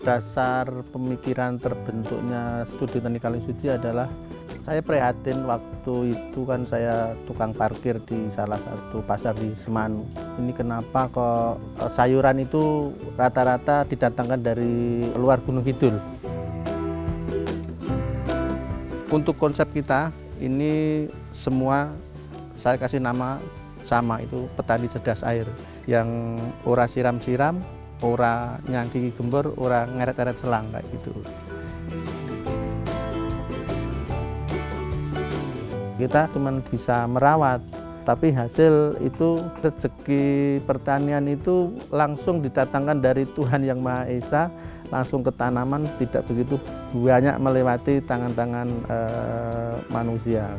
Dasar pemikiran terbentuknya Studi Tani Kalisuci adalah saya prihatin waktu itu kan saya tukang parkir di salah satu pasar di Semanu. Ini kenapa kok sayuran itu rata-rata didatangkan dari luar Gunung Kidul. Untuk konsep kita ini semua saya kasih nama sama, itu petani cerdas air, yang ora siram-siram, ora nyangkiki gembor, ora ngeret-eret selang kayak gitu. Kita cuma bisa merawat, tapi hasil itu rezeki pertanian itu langsung didatangkan dari Tuhan Yang Maha Esa, langsung ke tanaman, tidak begitu banyak melewati tangan-tangan manusia.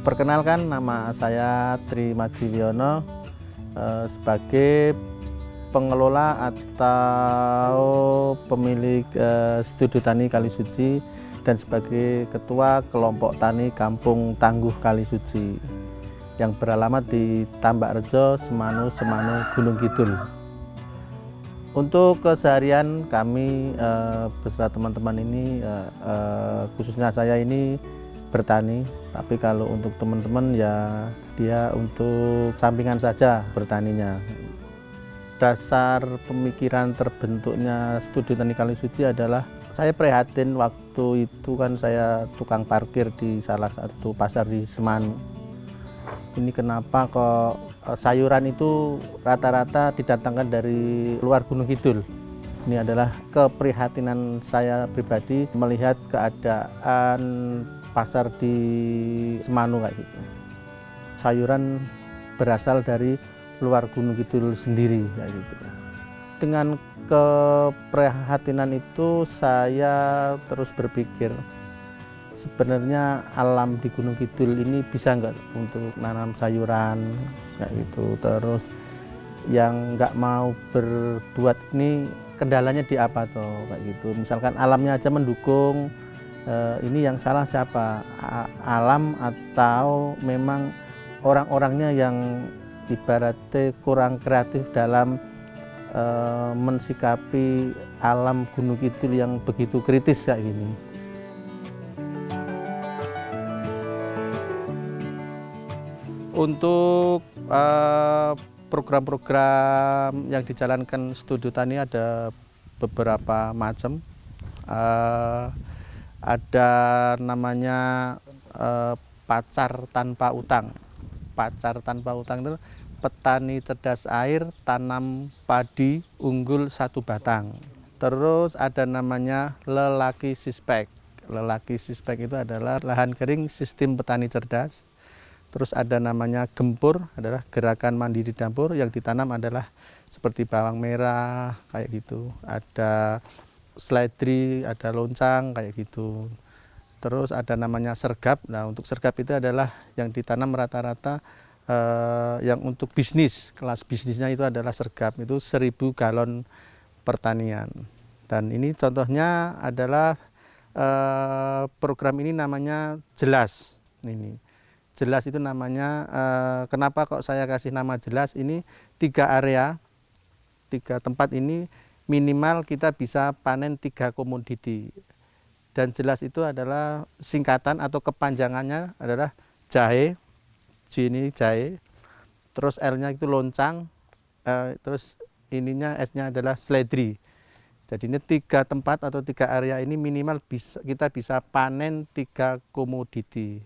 Perkenalkan, nama saya Tri Madjiwiono, sebagai pengelola atau pemilik Studi Tani Kalisuci dan sebagai ketua kelompok tani Kampung Tangguh Kalisuci yang beralamat di Tambak Rejo, Semanu, Gunung Kidul. Untuk keseharian kami beserta teman-teman ini, khususnya saya ini bertani, tapi kalau untuk teman-teman ya dia untuk sampingan saja bertaninya. Dasar pemikiran terbentuknya Studi Tani Kalisuci adalah saya prihatin waktu itu kan saya tukang parkir di salah satu pasar di Semanu. Ini kenapa kok sayuran itu rata-rata didatangkan dari luar Gunung Kidul. Ini adalah keprihatinan saya pribadi melihat keadaan pasar di Semanu kayak gitu. Sayuran berasal dari luar Gunung Kidul sendiri kayak gitu. Dengan keprihatinan itu saya terus berpikir, sebenarnya alam di Gunung Kidul ini bisa nggak untuk nanam sayuran kayak gitu. Terus yang nggak mau berbuat ini kendalanya di apa toh kayak gitu. Misalkan alamnya aja mendukung, ini yang salah siapa? Alam atau memang orang-orangnya yang ibaratnya kurang kreatif dalam mensikapi alam Gunung Kidul yang begitu kritis kayak gini. Untuk program-program yang dijalankan Studi Tani ada beberapa macam. Ada namanya pacar tanpa utang. Pacar tanpa utang itu petani cerdas air tanam padi unggul 1 batang. Terus ada namanya lelaki sispek. Lelaki sispek itu adalah lahan kering sistem petani cerdas. Terus ada namanya gempur, adalah gerakan mandiri dapur, yang ditanam adalah seperti bawang merah kayak gitu. Ada seledri, ada loncang kayak gitu. Terus ada namanya sergap. Nah, untuk sergap itu adalah yang ditanam rata-rata yang untuk bisnis, kelas bisnisnya itu adalah sergap, itu 1000 galon pertanian. Dan ini contohnya adalah program ini namanya Jelas. Ini Jelas itu namanya, kenapa kok saya kasih nama Jelas? Ini 3 area, 3 tempat ini minimal kita bisa panen 3 komoditi. Dan Jelas itu adalah singkatan atau kepanjangannya adalah jahe, J ini jahe, terus L-nya itu loncang, terus ininya S-nya adalah seledri. Jadi ini 3 tempat atau 3 area ini minimal kita bisa panen 3 komoditi.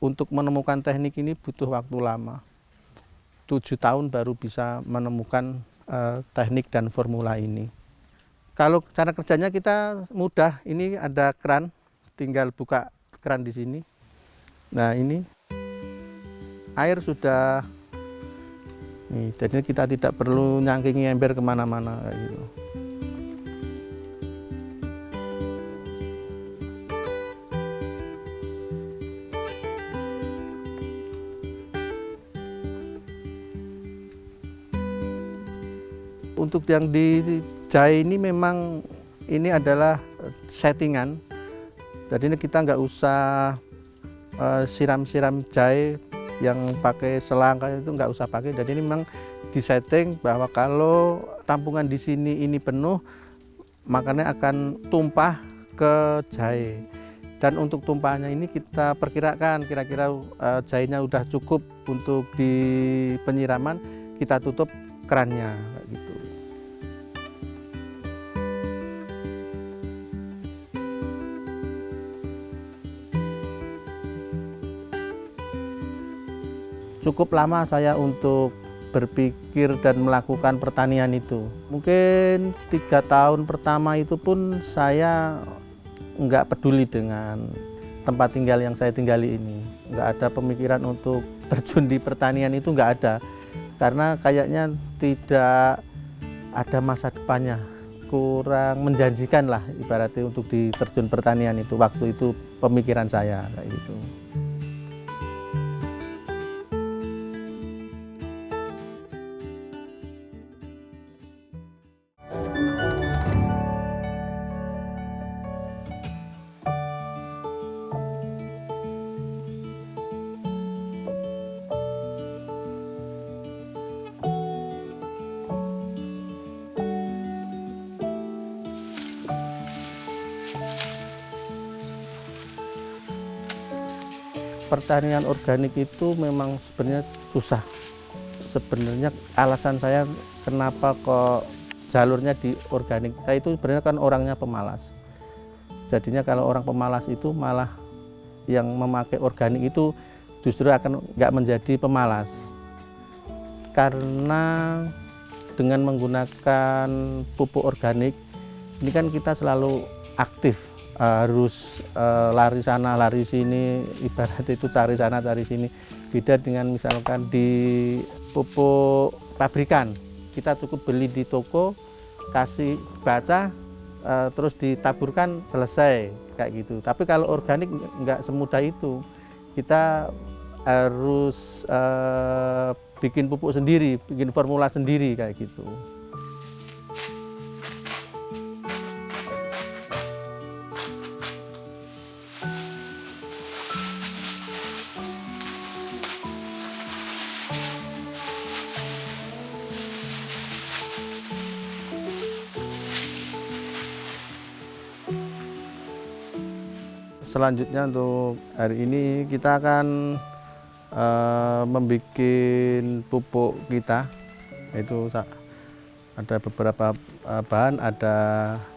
Untuk menemukan teknik ini butuh waktu lama. 7 tahun baru bisa menemukan teknik dan formula ini. Kalau cara kerjanya kita mudah, ini ada keran, tinggal buka keran di sini. Nah, ini air sudah nih, jadi kita tidak perlu nyangkingi ember kemana-mana kayak gitu. Untuk yang di jahe ini memang ini adalah settingan. Jadi ini kita nggak usah siram-siram jahe yang pakai selang itu nggak usah pakai. Jadi ini memang disetting bahwa kalau tampungan di sini ini penuh, makanya akan tumpah ke jahe. Dan untuk tumpahannya ini kita perkirakan kira-kira jahenya udah cukup untuk di penyiraman, kita tutup kerannya kayak gitu. Cukup lama saya untuk berpikir dan melakukan pertanian itu. Mungkin 3 tahun pertama itu pun saya nggak peduli dengan tempat tinggal yang saya tinggali ini. Nggak ada pemikiran untuk terjun di pertanian, itu nggak ada. Karena kayaknya tidak ada masa depannya. Kurang menjanjikan lah ibaratnya untuk diterjun pertanian itu. Waktu itu pemikiran saya kayak gitu. Pertanian organik itu memang sebenarnya susah. Sebenarnya alasan saya kenapa kok jalurnya di organik, saya itu sebenarnya kan orangnya pemalas. Jadinya kalau orang pemalas itu malah yang memakai organik itu justru akan nggak menjadi pemalas. Karena dengan menggunakan pupuk organik, ini kan kita selalu aktif. Harus lari sana lari sini, ibarat itu cari sana cari sini. Beda dengan misalkan di pupuk pabrikan, kita cukup beli di toko, kasih baca, terus ditaburkan, selesai kayak gitu. Tapi kalau organik nggak semudah itu, kita harus bikin pupuk sendiri, bikin formula sendiri kayak gitu. Selanjutnya untuk hari ini kita akan membuat pupuk kita, itu ada beberapa bahan, ada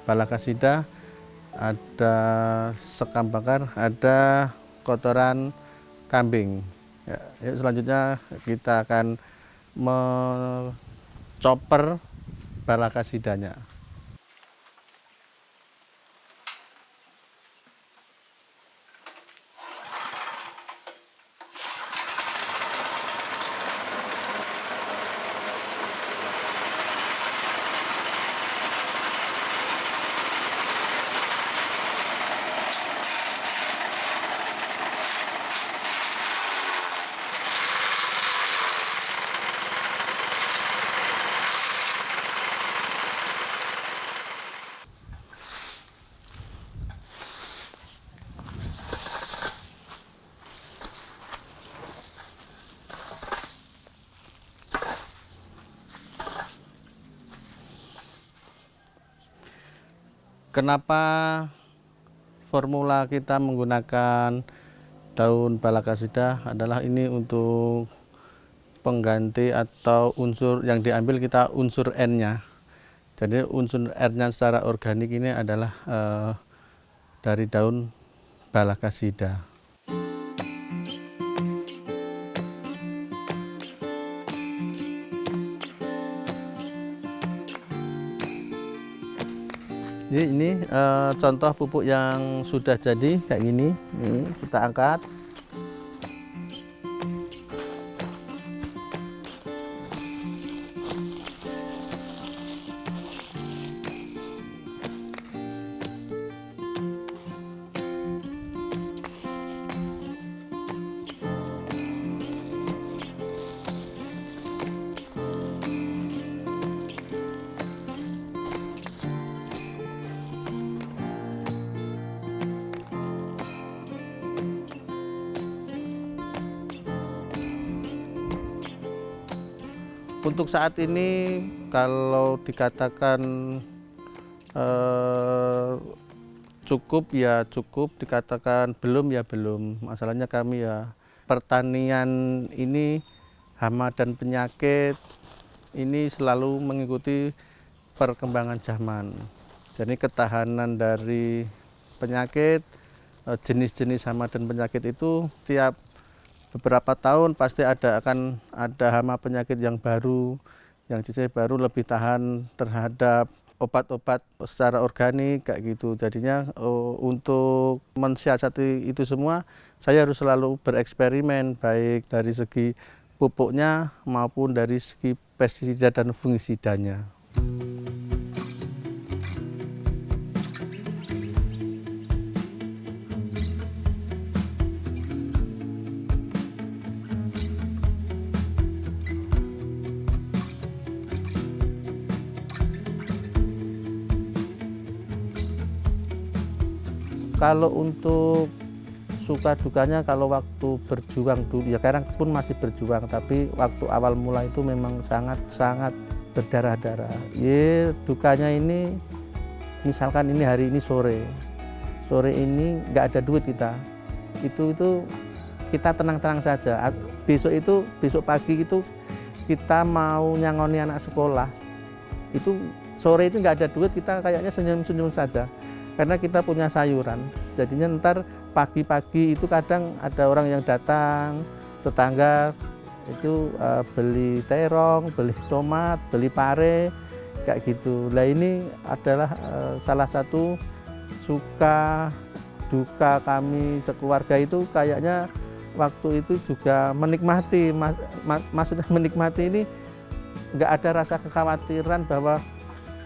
balakasida, ada sekam bakar, ada kotoran kambing. Ya, selanjutnya kita akan mencoper balakasidanya. Kenapa formula kita menggunakan daun balakasida adalah ini untuk pengganti atau unsur yang diambil kita unsur N-nya. Jadi unsur N-nya secara organik ini adalah dari daun balakasida. Jadi ini contoh pupuk yang sudah jadi kayak gini. Ini kita angkat. Untuk saat ini kalau dikatakan cukup ya cukup, dikatakan belum ya belum. Masalahnya kami ya pertanian ini hama dan penyakit ini selalu mengikuti perkembangan zaman. Jadi ketahanan dari penyakit, jenis-jenis hama dan penyakit itu tiap beberapa tahun pasti akan ada hama penyakit yang baru, yang jenis baru lebih tahan terhadap obat-obat secara organik kayak gitu. Jadinya untuk mensiasati itu semua saya harus selalu bereksperimen baik dari segi pupuknya maupun dari segi pestisida dan fungisidanya. Kalau untuk suka dukanya, kalau waktu berjuang dulu ya sekarang pun masih berjuang, tapi waktu awal mula itu memang sangat berdarah-darah. Ya dukanya ini misalkan ini hari ini sore ini nggak ada duit kita, itu kita tenang-tenang saja. Besok pagi itu kita mau nyangoni anak sekolah, itu sore itu nggak ada duit, kita kayaknya senyum-senyum saja. Karena kita punya sayuran, jadinya ntar pagi-pagi itu kadang ada orang yang datang, tetangga itu beli terong, beli tomat, beli pare, kayak gitu. Nah ini adalah salah satu suka duka kami sekeluarga itu kayaknya waktu itu juga menikmati, maksudnya menikmati ini nggak ada rasa kekhawatiran bahwa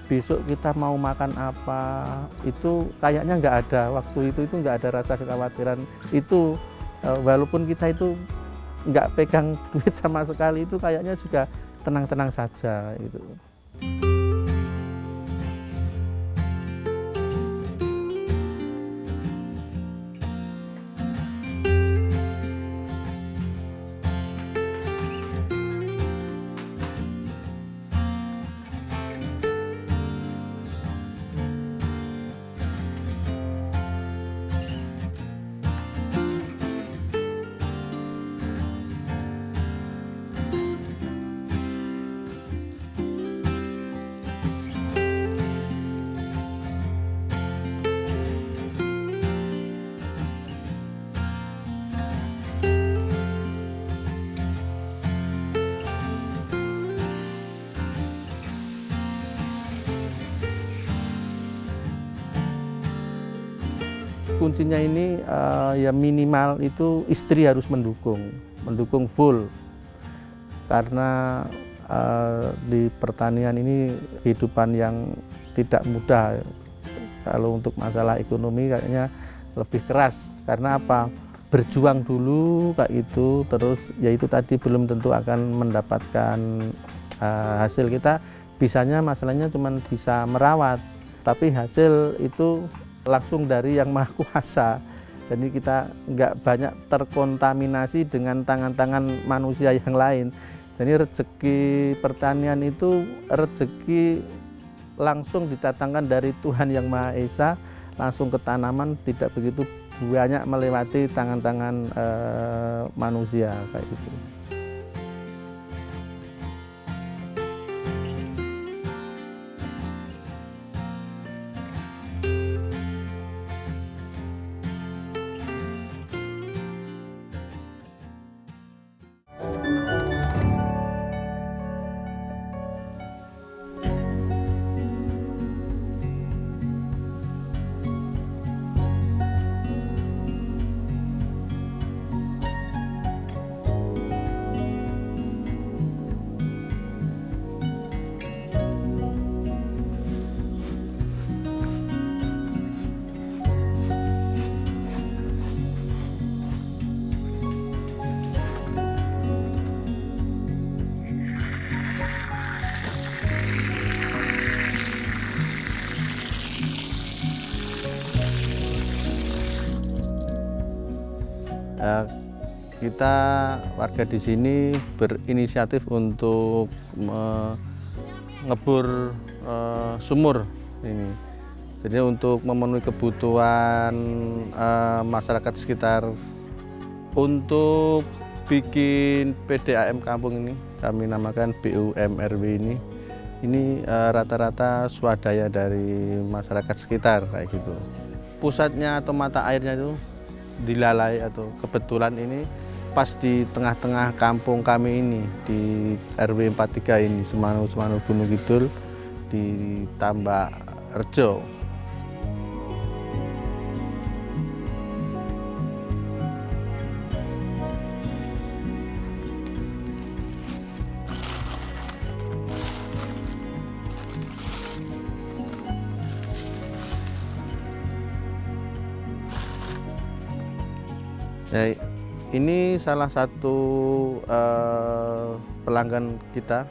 besok kita mau makan apa, itu kayaknya nggak ada. Waktu itu nggak ada rasa kekhawatiran itu, walaupun kita itu nggak pegang duit sama sekali, itu kayaknya juga tenang-tenang saja gitu. Kuncinya ini ya minimal itu istri harus mendukung full, karena di pertanian ini kehidupan yang tidak mudah. Kalau untuk masalah ekonomi kayaknya lebih keras, karena apa? Berjuang dulu kayak itu, terus ya itu tadi belum tentu akan mendapatkan hasil. Kita bisanya masalahnya cuma bisa merawat, tapi hasil itu langsung dari Yang Maha Kuasa. Jadi kita nggak banyak terkontaminasi dengan tangan-tangan manusia yang lain. Jadi rezeki pertanian itu rezeki langsung didatangkan dari Tuhan Yang Maha Esa, langsung ke tanaman, tidak begitu banyak melewati tangan-tangan manusia kayak gitu. Kita warga di sini berinisiatif untuk ngebor sumur ini. Jadi untuk memenuhi kebutuhan masyarakat sekitar. Untuk bikin PDAM kampung ini, kami namakan BUMRW ini rata-rata swadaya dari masyarakat sekitar kayak gitu. Pusatnya atau mata airnya itu di Lalai, atau kebetulan ini pas di tengah-tengah kampung kami ini di RW 43 ini, Semanu Gunung Kidul di Tambak Rejo. Ya, ini salah satu pelanggan kita.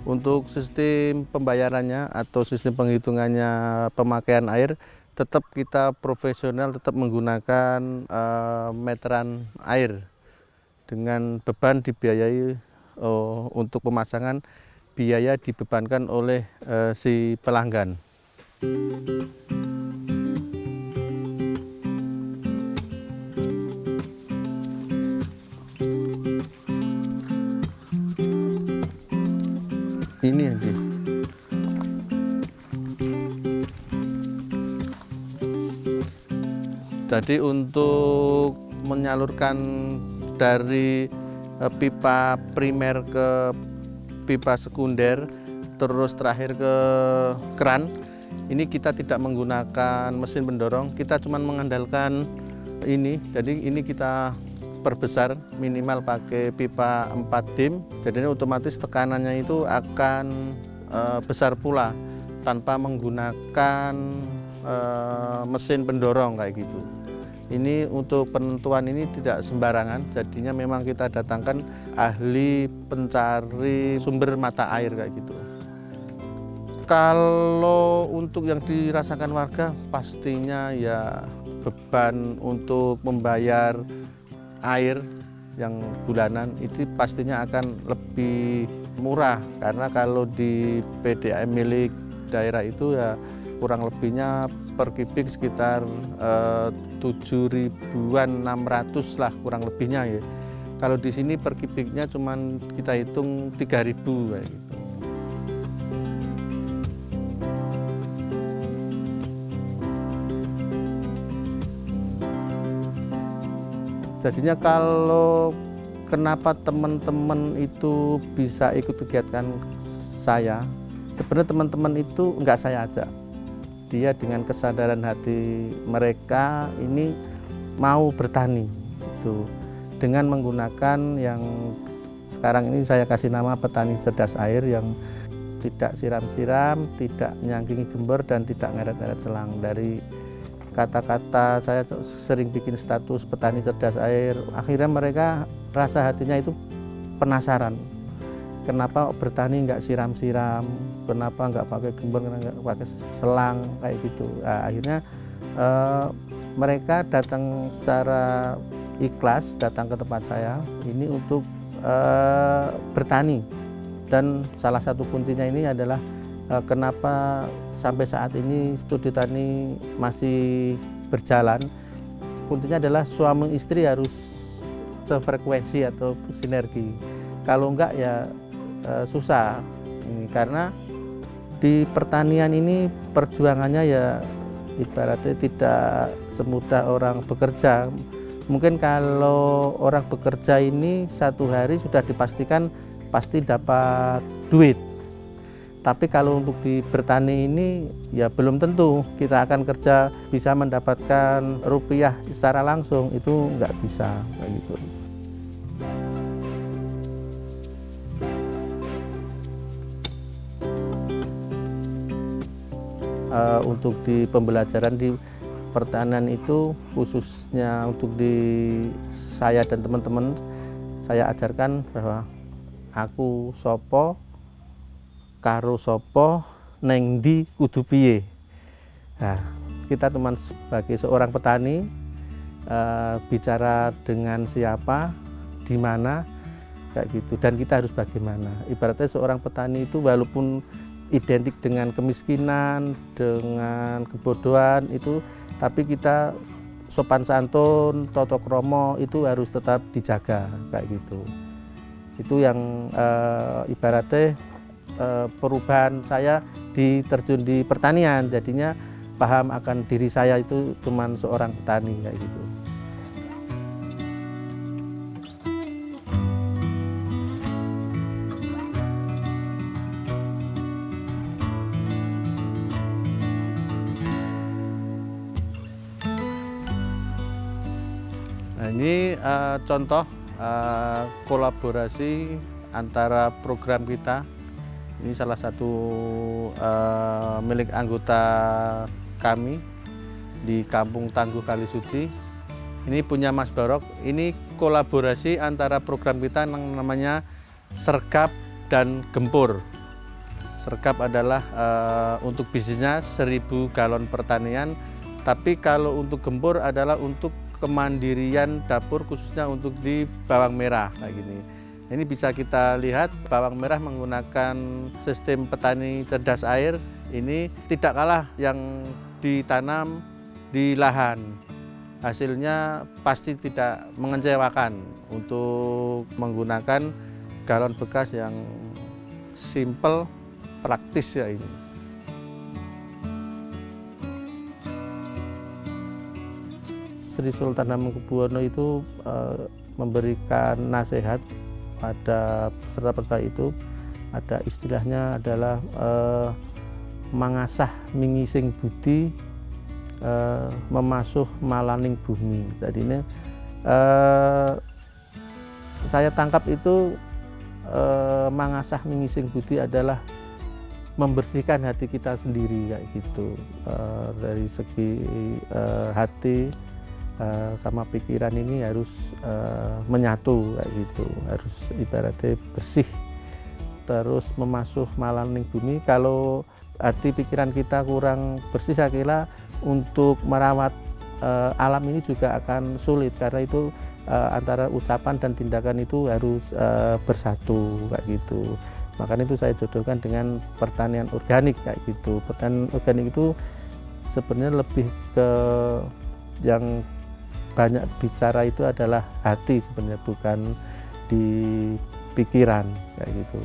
Untuk sistem pembayarannya atau sistem penghitungannya pemakaian air, tetap kita profesional, tetap menggunakan meteran air dengan beban dibiayai untuk pemasangan, biaya dibebankan oleh si pelanggan. Ini aja. Jadi untuk menyalurkan dari pipa primer ke pipa sekunder, terus terakhir ke keran, ini kita tidak menggunakan mesin pendorong, kita cuma mengandalkan ini. Jadi ini kita perbesar, minimal pakai pipa 4 dim, jadi ini otomatis tekanannya itu akan besar pula tanpa menggunakan mesin pendorong kayak gitu. Ini untuk penentuan ini tidak sembarangan, jadinya memang kita datangkan ahli pencari sumber mata air kayak gitu. Kalau untuk yang dirasakan warga, pastinya ya beban untuk membayar air yang bulanan itu pastinya akan lebih murah, karena kalau di PDAM milik daerah itu ya kurang lebihnya per kubik sekitar 7.600 lah kurang lebihnya ya. Kalau di sini per kubiknya cuman kita hitung 3.000 kayak gitu. Jadinya kalau kenapa teman-teman itu bisa ikut kegiatan saya, sebenarnya teman-teman itu enggak saya ajak. Dia dengan kesadaran hati mereka ini mau bertani itu dengan menggunakan yang sekarang ini saya kasih nama petani cerdas air, yang tidak siram-siram, tidak nyangkingi gembur, dan tidak ngeret-ngeret selang. Dari kata-kata saya sering bikin status petani cerdas air, akhirnya mereka rasa hatinya itu penasaran, kenapa bertani nggak siram-siram, kenapa nggak pakai gembur, nggak pakai selang kayak gitu. Nah, akhirnya mereka datang secara ikhlas, datang ke tempat saya ini untuk bertani. Dan salah satu kuncinya ini adalah kenapa sampai saat ini studi tani masih berjalan. Kuncinya adalah suami istri harus sefrekuensi atau sinergi. Kalau enggak ya susah. Karena di pertanian ini perjuangannya ya ibaratnya tidak semudah orang bekerja. Mungkin kalau orang bekerja ini satu hari sudah dipastikan pasti dapat duit. Tapi kalau untuk di bertani ini ya belum tentu kita akan kerja bisa mendapatkan rupiah secara langsung, itu nggak bisa kayak gitu. Untuk di pembelajaran di pertanian itu khususnya untuk di saya dan teman-teman, saya ajarkan bahwa aku sopo karo sopo neng di kudu piye. Nah, kita teman sebagai seorang petani bicara dengan siapa, di mana kayak gitu, dan kita harus bagaimana. Ibaratnya seorang petani itu walaupun identik dengan kemiskinan, dengan kebodohan itu, tapi kita sopan santun, tata krama itu harus tetap dijaga kayak gitu. Itu yang ibaratnya perubahan saya terjun di pertanian, jadinya paham akan diri saya itu cuman seorang petani kayak gitu. Nah, ini contoh kolaborasi antara program kita. Ini salah satu milik anggota kami di Kampung Tangguh Kalisuci. Ini punya Mas Barok. Ini kolaborasi antara program kita yang namanya Sergap dan Gempur. Sergap adalah untuk bisnisnya 1000 galon pertanian, tapi kalau untuk Gempur adalah untuk kemandirian dapur, khususnya untuk di bawang merah kayak gini. Ini bisa kita lihat bawang merah menggunakan sistem petani cerdas air. Ini tidak kalah yang ditanam di lahan. Hasilnya pasti tidak mengecewakan untuk menggunakan galon bekas yang simple, praktis ya ini. Sri Sultan Hamengkubuwono itu memberikan nasihat pada peserta-peserta itu, ada istilahnya adalah mangasah mingising budi, memasuh malaning bumi. Jadi ini saya tangkap itu mangasah mingising budi adalah membersihkan hati kita sendiri kayak gitu, dari segi hati sama pikiran ini harus menyatu kayak gitu, harus ibaratnya bersih, terus memasuh malaning bumi. Kalau hati pikiran kita kurang bersih, saya kira untuk merawat alam ini juga akan sulit, karena itu antara ucapan dan tindakan itu harus bersatu kayak gitu. Makanya itu saya jodohkan dengan pertanian organik kayak gitu. Pertanian organik itu sebenarnya lebih ke yang banyak bicara itu adalah hati sebenarnya, bukan di pikiran kayak gitu.